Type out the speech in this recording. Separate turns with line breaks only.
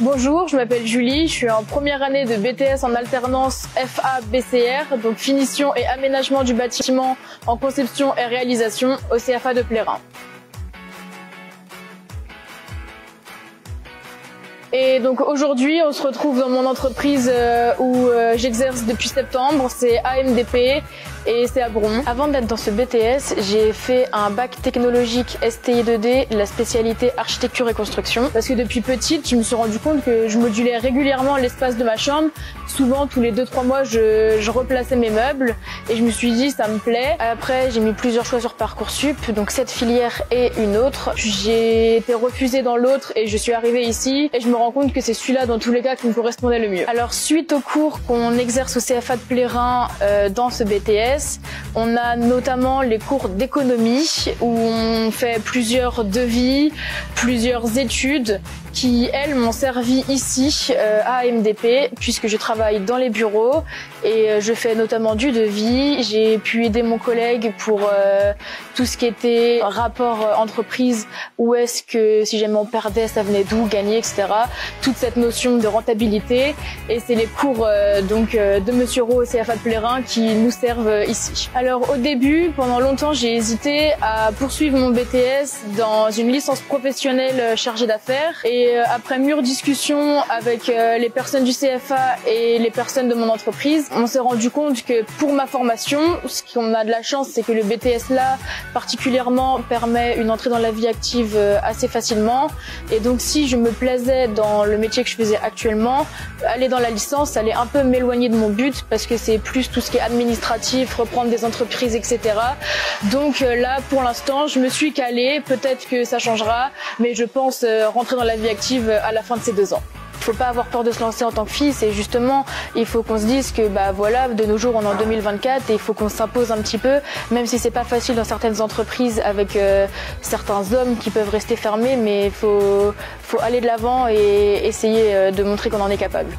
Bonjour, je m'appelle Julie, je suis en première année de BTS en alternance FA-BCR, donc finition et aménagement du bâtiment en conception et réalisation au CFA de Plérin. Et donc aujourd'hui, on se retrouve dans mon entreprise où j'exerce depuis septembre, c'est AMDP et c'est à Bron. Avant d'être dans ce BTS, j'ai fait un bac technologique STI 2D, la spécialité architecture et construction. Parce que depuis petite, je me suis rendu compte que je modulais régulièrement l'espace de ma chambre. Souvent, tous les 2-3 mois, je replaçais mes meubles et je me suis dit, ça me plaît. Après, j'ai mis plusieurs choix sur Parcoursup, donc cette filière et une autre. J'ai été refusée dans l'autre et je suis arrivée ici et je me rends compte que c'est celui-là dans tous les cas qui me correspondait le mieux. Alors, suite aux cours qu'on exerce au CFA de Plérin dans ce BTS, on a notamment les cours d'économie où on fait plusieurs devis, plusieurs études qui, elles, m'ont servi ici à AMDP puisque je travaille dans les bureaux et je fais notamment du devis. J'ai pu aider mon collègue pour tout ce qui était rapport entreprise, où est-ce que si jamais on perdait, ça venait d'où, gagner, etc. Toute cette notion de rentabilité et c'est les cours de Monsieur Rowe au CFA de Plérin qui nous servent ici. Alors au début, pendant longtemps, j'ai hésité à poursuivre mon BTS dans une licence professionnelle chargée d'affaires et après mûre discussion avec les personnes du CFA et les personnes de mon entreprise, on s'est rendu compte que pour ma formation, ce qu'on a de la chance, c'est que le BTS là particulièrement permet une entrée dans la vie active assez facilement. Et donc si je me plaisais dans le métier que je faisais actuellement, aller dans la licence allait un peu m'éloigner de mon but parce que c'est plus tout ce qui est administratif, reprendre des entreprises, etc. Donc là, pour l'instant, je me suis calée. Peut-être que ça changera, mais je pense rentrer dans la vie active à la fin de ces 2 ans. Il faut pas avoir peur de se lancer en tant que fille, c'est justement, il faut qu'on se dise que voilà, de nos jours on est en 2024 et il faut qu'on s'impose un petit peu, même si c'est pas facile dans certaines entreprises avec certains hommes qui peuvent rester fermés, mais il faut aller de l'avant et essayer de montrer qu'on en est capable.